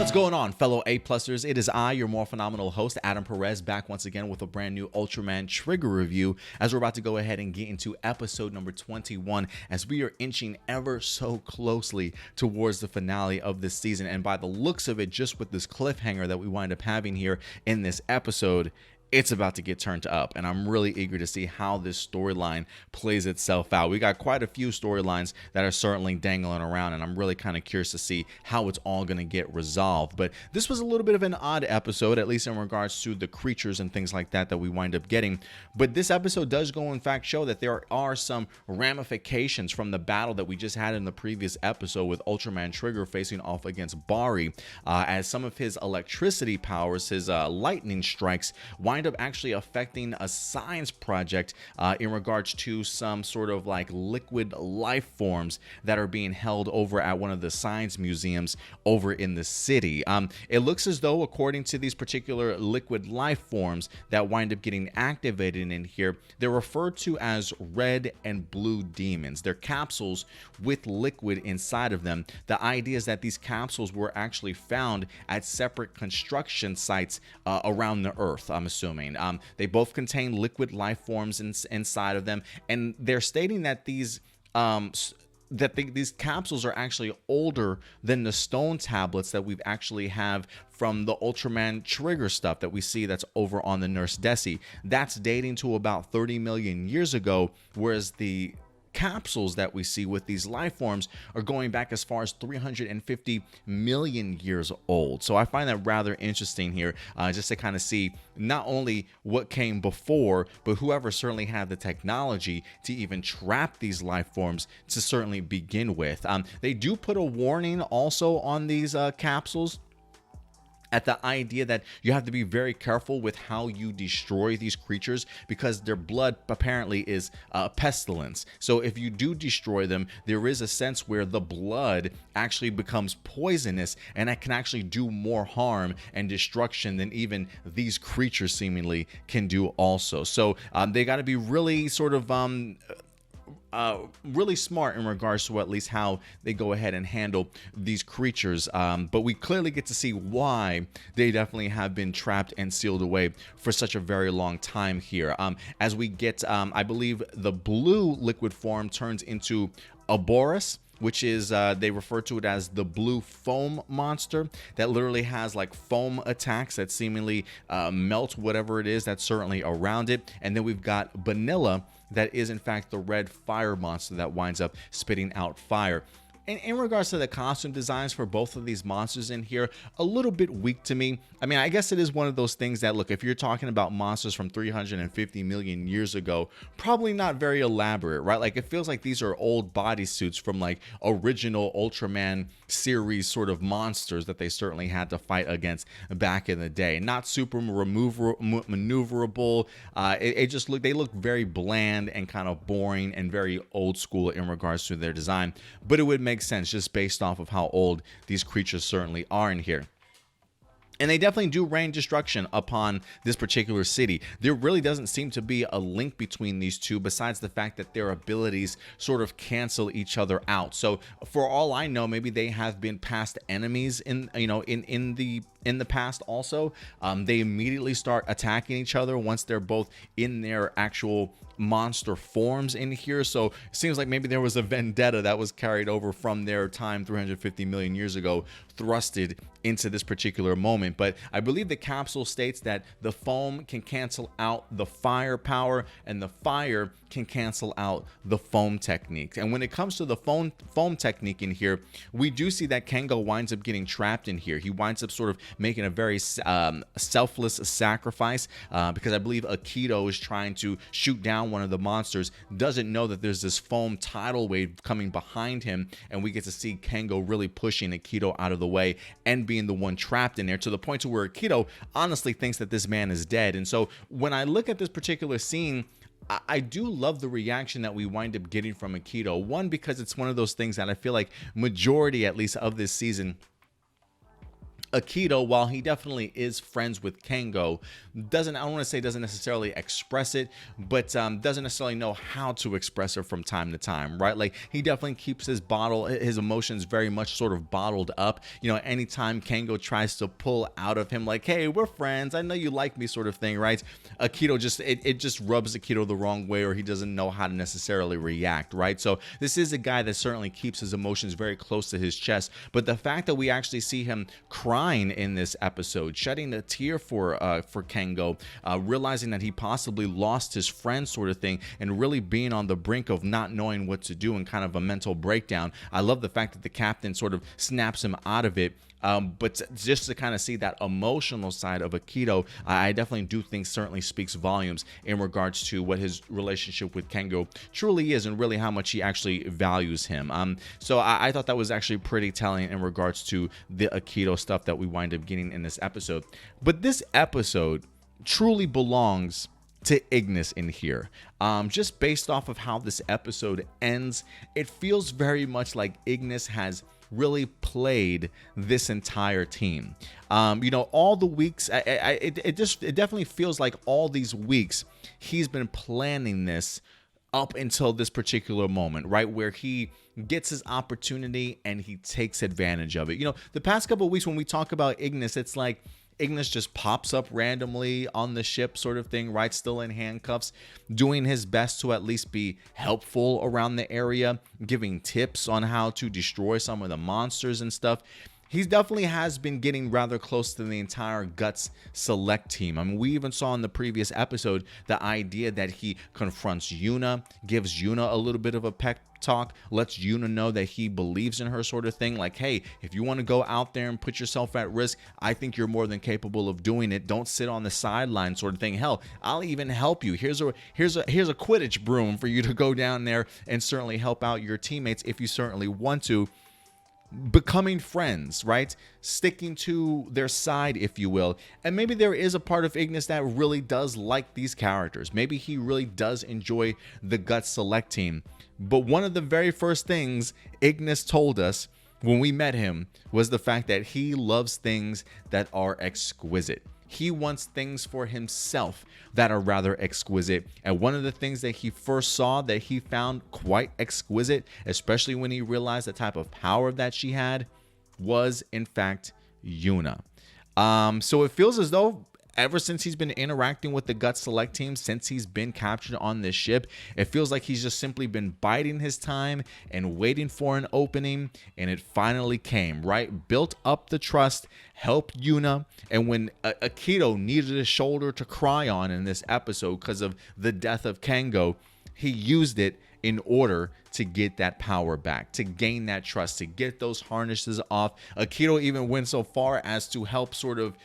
What's going on, fellow A-Plusers? It is I, your Morphinominal host, Adam Perez, back once again with a brand new Ultraman trigger review as we're about to go ahead and get into episode number 21 as we are inching ever so closely towards the finale of this season. And by the looks of it, just with this cliffhanger that we wind up having here in this episode, it's about to get turned up, and I'm really eager to see how this storyline plays itself out. We got quite a few storylines that are certainly dangling around, and I'm really kind of curious to see how it's all going to get resolved. But this was a little bit of an odd episode, at least in regards to the creatures and things like that we wind up getting. But this episode does go, in fact, show that there are some ramifications from the battle that we just had in the previous episode with Ultraman Trigger facing off against Bari, as some of his electricity powers, his lightning strikes, wind up actually affecting a science project in regards to some sort of like liquid life forms that are being held over at one of the science museums over in the city. It looks as though, according to these particular liquid life forms that wind up getting activated in here, they're referred to as red and blue demons. They're capsules with liquid inside of them. The idea is that these capsules were actually found at separate construction sites around the Earth, I'm assuming. They both contain liquid life forms inside of them, and they're stating that these these capsules are actually older than the stone tablets that we've actually have from the Ultraman Trigger stuff that we see that's over on the Nurse Desi. That's dating to about 30 million years ago, whereas the capsules that we see with these life forms are going back as far as 350 million years old. So I find that rather interesting here, just to kind of see not only what came before, but whoever certainly had the technology to even trap these life forms to certainly begin with. They do put a warning also on these capsules, at the idea that you have to be very careful with how you destroy these creatures, because their blood apparently is pestilence. So if you do destroy them, there is a sense where the blood actually becomes poisonous, and that can actually do more harm and destruction than even these creatures seemingly can do also. So they got to be really sort of really smart in regards to at least how they go ahead and handle these creatures, but we clearly get to see why they definitely have been trapped and sealed away for such a very long time here. As we get, I believe the blue liquid form turns into a Boris, which is, they refer to it as the blue foam monster that literally has like foam attacks that seemingly melt whatever it is that's certainly around it. And then we've got Vanilla, that is in fact the red fire monster that winds up spitting out fire. And in regards to the costume designs for both of these monsters in here, a little bit weak to me. I mean, I guess it is one of those things that, look, if you're talking about monsters from 350 million years ago, probably not very elaborate, right? Like, it feels like these are old bodysuits from like original Ultraman series sort of monsters that they certainly had to fight against back in the day. Not super maneuverable. It just they look very bland and kind of boring and very old school in regards to their design. But it would make sense just based off of how old these creatures certainly are in here. And they definitely do rain destruction upon this particular city. There really doesn't seem to be a link between these two, besides the fact that their abilities sort of cancel each other out. So for all I know, maybe they have been past enemies in the past also. They immediately start attacking each other once they're both in their actual monster forms in here. So it seems like maybe there was a vendetta that was carried over from their time 350 million years ago, thrusted into this particular moment. But I believe the capsule states that the foam can cancel out the fire power, and the fire can cancel out the foam technique. And when it comes to the foam technique in here, we do see that Kengo winds up getting trapped in here. He winds up sort of making a very selfless sacrifice, because I believe Aikido is trying to shoot down one of the monsters, doesn't know that there's this foam tidal wave coming behind him, and we get to see Kengo really pushing Aikido out of the way and being the one trapped in there, to the point to where Aikido honestly thinks that this man is dead. And so when I look at this particular scene, I do love the reaction that we wind up getting from Aikido. One, because it's one of those things that I feel like majority, at least, of this season Akito, while he definitely is friends with Kengo, doesn't, I don't want to say doesn't necessarily express it, but doesn't necessarily know how to express it from time to time, right? Like, he definitely keeps his emotions very much sort of bottled up. You know, anytime Kengo tries to pull out of him, like, hey, we're friends, I know you like me, sort of thing, right? Akito just, it just rubs Akito the wrong way, or he doesn't know how to necessarily react, right? So this is a guy that certainly keeps his emotions very close to his chest, but the fact that we actually see him crying in this episode, shedding a tear for Kengo, realizing that he possibly lost his friend, sort of thing, and really being on the brink of not knowing what to do and kind of a mental breakdown. I love the fact that the captain sort of snaps him out of it. But just to kind of see that emotional side of Akito, I definitely do think certainly speaks volumes in regards to what his relationship with Kengo truly is, and really how much he actually values him. So I thought that was actually pretty telling in regards to the Akito stuff that we wind up getting in this episode. But this episode truly belongs to Ignis in here. Just based off of how this episode ends, it feels very much like Ignis has really played this entire team. You know, all the weeks, it definitely feels like all these weeks he's been planning this up until this particular moment, right, where he gets his opportunity and he takes advantage of it. You know, the past couple of weeks when we talk about Ignis, it's like Ignis just pops up randomly on the ship, sort of thing, right? Still in handcuffs, doing his best to at least be helpful around the area, giving tips on how to destroy some of the monsters and stuff. He definitely has been getting rather close to the entire Guts Select team. I mean, we even saw in the previous episode the idea that he confronts Yuna, gives Yuna a little bit of a pep talk, lets Yuna know that he believes in her, sort of thing. Like, hey, if you want to go out there and put yourself at risk, I think you're more than capable of doing it. Don't sit on the sideline, sort of thing. Hell, I'll even help you. Here's a Quidditch broom for you to go down there and certainly help out your teammates if you certainly want to. Becoming friends, right? Sticking to their side, if you will. And maybe there is a part of Ignis that really does like these characters. Maybe he really does enjoy the Guts Select team. But one of the very first things Ignis told us when we met him was the fact that he loves things that are exquisite. He wants things for himself that are rather exquisite. And one of the things that he first saw that he found quite exquisite, especially when he realized the type of power that she had, was in fact Yuna. So it feels as though ever since he's been interacting with the Guts Select team, since he's been captured on this ship, it feels like he's just simply been biding his time and waiting for an opening, and it finally came, right? Built up the trust, helped Yuna, and when Akito needed a shoulder to cry on in this episode because of the death of Kengo, he used it in order to get that power back, to gain that trust, to get those harnesses off. Akito even went so far as to help sort of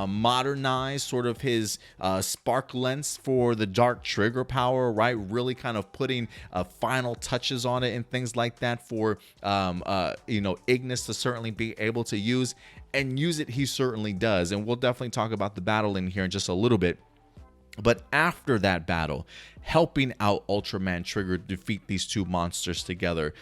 modernize sort of his spark lens for the dark trigger power, right? Really kind of putting final touches on it and things like that for you know, Ignis to certainly be able to use, and use it he certainly does. And we'll definitely talk about the battle in here in just a little bit. But after that battle, helping out Ultraman Trigger defeat these two monsters together,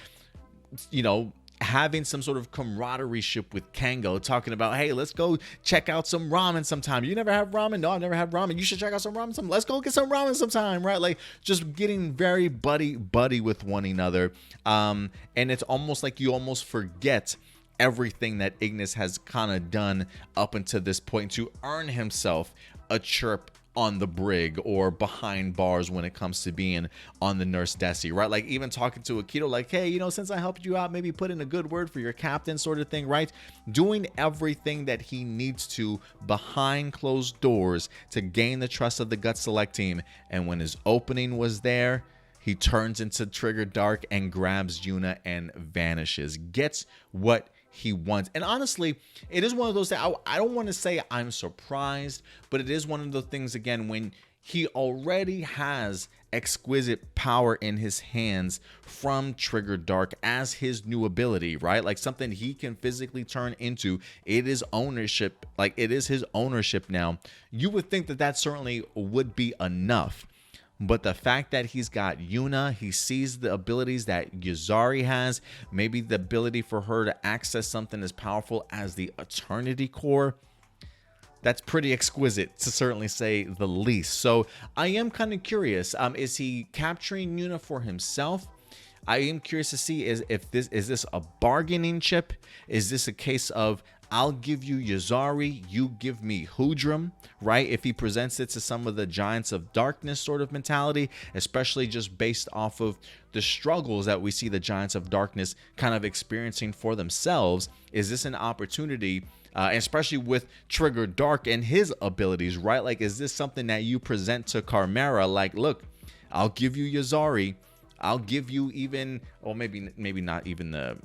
you know, having some sort of camaraderie ship with Kengo, talking about, hey, let's go check out some ramen sometime. You never have ramen? No, I've never had ramen. You should check out some ramen. Let's go get some ramen sometime, right? Like, just getting very buddy with one another. And it's almost like you almost forget everything that Ignis has kind of done up until this point to earn himself a chirp on the brig or behind bars when it comes to being on the Nurse Desi, right? Like, even talking to Akito, like, hey, you know, since I helped you out, maybe put in a good word for your captain, sort of thing, right? Doing everything that he needs to behind closed doors to gain the trust of the Guts Select team. And when his opening was there, he turns into Trigger Dark and grabs Yuna and vanishes. Gets what he wants. And honestly, it is one of those that I don't want to say I'm surprised, but it is one of the things, again, when he already has exquisite power in his hands from Trigger Dark as his new ability, right? Like, something he can physically turn into. It is ownership. Like, it is his ownership now. You would think that that certainly would be enough. But the fact that he's got Yuna, he sees the abilities that Yuzari has, maybe the ability for her to access something as powerful as the Eternity Core, that's pretty exquisite, to certainly say the least. So I am kind of curious. Is he capturing Yuna for himself? I am curious to see if this a bargaining chip? Is this a case of I'll give you Yuzari, you give me Hudrum, right? If he presents it to some of the Giants of Darkness sort of mentality, especially just based off of the struggles that we see the Giants of Darkness kind of experiencing for themselves, is this an opportunity, especially with Trigger Dark and his abilities, right? Like, is this something that you present to Chimera? Like, look, I'll give you Yuzari, I'll give you even, or maybe not even the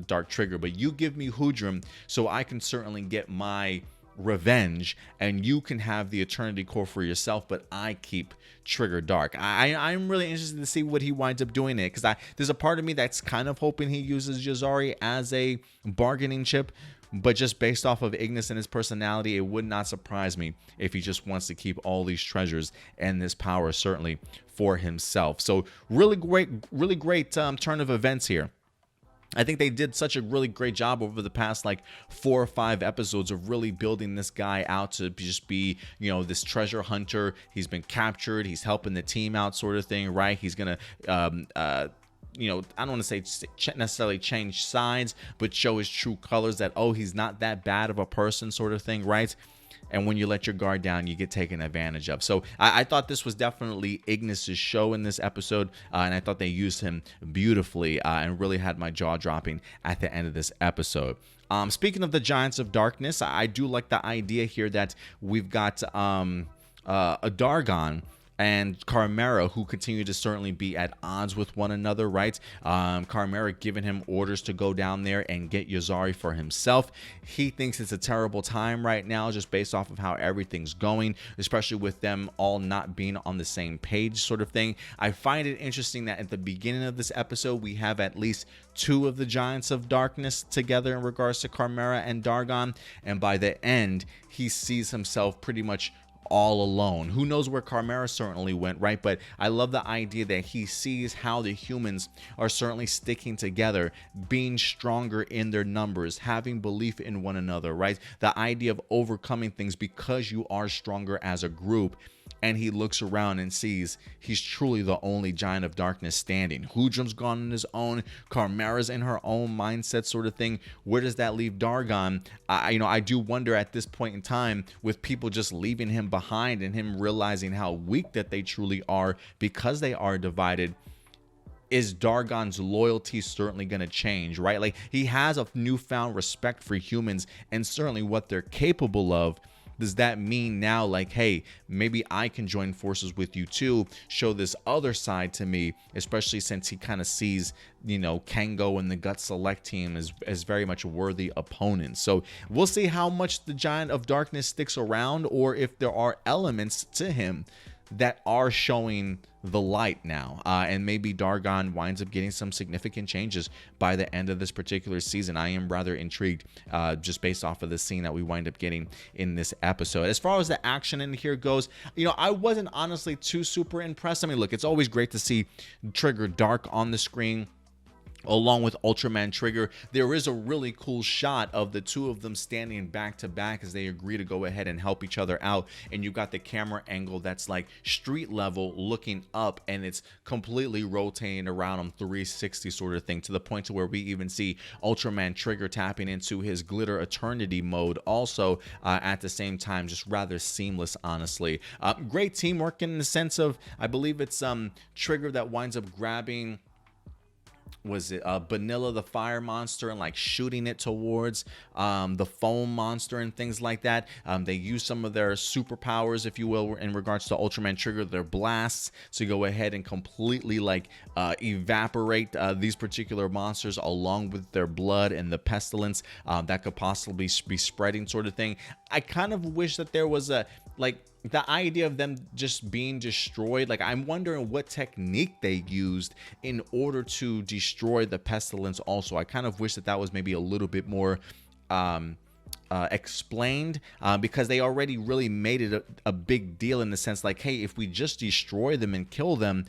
Dark Trigger, but you give me Hudrum so I can certainly get my revenge, and you can have the Eternity Core for yourself, but I keep Trigger Dark. I'm really interested to see what he winds up doing it, because there's a part of me that's kind of hoping he uses Yuzari as a bargaining chip. But just based off of Ignis and his personality, it would not surprise me if he just wants to keep all these treasures and this power certainly for himself. So really great turn of events here. I think they did such a really great job over the past like 4 or 5 episodes of really building this guy out to just be, you know, this treasure hunter. He's been captured. He's helping the team out sort of thing, right? He's going to, you know, I don't want to say necessarily change sides, but show his true colors that, oh, he's not that bad of a person sort of thing, right? And when you let your guard down, you get taken advantage of. So I thought this was definitely Ignis's show in this episode, and I thought they used him beautifully and really had my jaw dropping at the end of this episode. Speaking of the Giants of Darkness, I do like the idea here that we've got a Dargon and Chimera, who continue to certainly be at odds with one another, right? Chimera giving him orders to go down there and get Yuzari for himself. He thinks it's a terrible time right now, just based off of how everything's going, especially with them all not being on the same page sort of thing. I find it interesting that at the beginning of this episode, we have at least 2 of the Giants of Darkness together in regards to Chimera and Dargon, and by the end, he sees himself pretty much all alone. Who knows where Chimera certainly went, right? But I love the idea that he sees how the humans are certainly sticking together, being stronger in their numbers, having belief in one another, right? The idea of overcoming things because you are stronger as a group. And he looks around and sees he's truly the only Giant of Darkness standing. Hudrum's gone on his own. Chimera's in her own mindset sort of thing. Where does that leave Dargon? I do wonder at this point in time, with people just leaving him behind and him realizing how weak that they truly are because they are divided, is Dargon's loyalty certainly going to change, right? Like, he has a newfound respect for humans and certainly what they're capable of. Does that mean now, like, hey, maybe I can join forces with you too, show this other side to me, especially since he kind of sees, you know, Kango and the Gut Select team as very much worthy opponents. So we'll see how much the Giant of Darkness sticks around, or if there are elements to him that are showing the light now, and maybe Dargon winds up getting some significant changes by the end of this particular season. I am rather intrigued just based off of the scene that we wind up getting in this episode. As far as the action in here goes, you know, I wasn't honestly too super impressed. I mean, look, it's always great to see Trigger Dark on the screen along with Ultraman Trigger. There is a really cool shot of the 2 of them standing back to back as they agree to go ahead and help each other out, and you got the camera angle that's like street level looking up, and it's completely rotating around them 360 sort of thing, to the point to where we even see Ultraman Trigger tapping into his Glitter Eternity mode also at the same time. Just rather seamless, honestly. Great teamwork in the sense of, I believe it's Trigger that winds up grabbing, was it Vanilla the fire monster, and like shooting it towards the foam monster and things like that. They use some of their superpowers, if you will, in regards to Ultraman Trigger, their blasts, to go ahead and completely like evaporate these particular monsters, along with their blood and the pestilence that could possibly be spreading sort of thing. I kind of wish that there was a, like, the idea of them just being destroyed. Like, I'm wondering what technique they used in order to destroy the pestilence also. I kind of wish that that was maybe a little bit more explained, because they already really made it a big deal in the sense like, hey, if we just destroy them and kill them,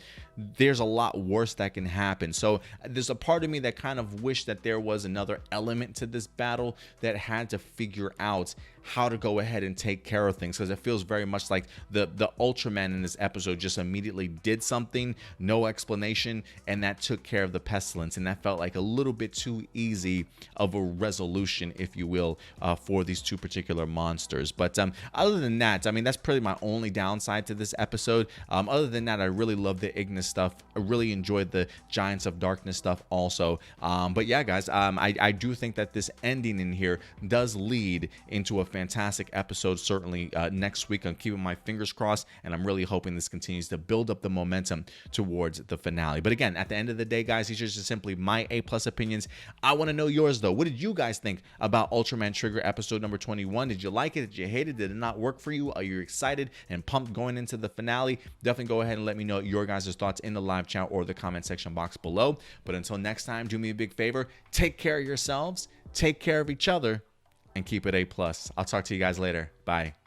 there's a lot worse that can happen. So there's a part of me that kind of wish that there was another element to this battle that had to figure out how to go ahead and take care of things, because it feels very much like the Ultraman in this episode just immediately did something, no explanation, and that took care of the pestilence, and that felt like a little bit too easy of a resolution, if you will, for these two particular monsters. But other than that, I mean, that's pretty my only downside to this episode. Other than that, I really love the Ignis stuff. I really enjoyed the Giants of Darkness stuff also. But yeah, guys, I do think that this ending in here does lead into a fantastic episode, certainly next week. I'm keeping my fingers crossed, and I'm really hoping this continues to build up the momentum towards the finale. But again, at the end of the day, guys, these are just simply my A+ opinions. I want to know yours, though. What did you guys think about Ultraman Trigger episode number 21? Did you like it? Did you hate it? Did it not work for you? Are you excited and pumped going into the finale? Definitely go ahead and let me know your guys' thoughts in the live chat or the comment section box below. But until next time, do me a big favor. Take care of yourselves, take care of each other, and keep it A+. I'll talk to you guys later. Bye.